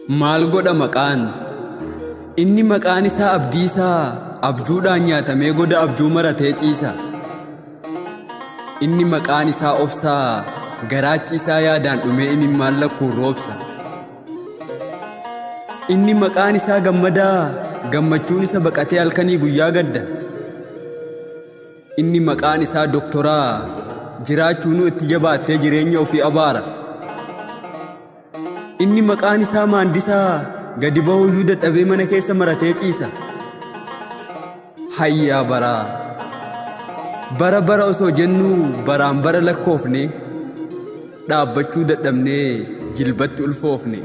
Maal godha maqaan inni maqaan isaa abdiisaa abjuudhaan nyaatamee goda abjuu maratee ciisa. Inni maqaan isaa obsaa garaachi isaa yaadaan dhumee imimmaan lakkuun roobsa. Inni maqaan isaa gammadaa gammachuun isa baqatee halkanii guyyaa gadda. Inni maqaan isaa doktoraa jiraachuun itti jabaattee jireenya ofii abaara. Inni maqaan isaa maandisaa gadi bahuyyuu dadhabee mana keessa maratee ciisa. Hayyaa bara bara osoo jennu baraan bara lakkoofne dhaabbachuu dadhabnee jilbatti ulfoofne.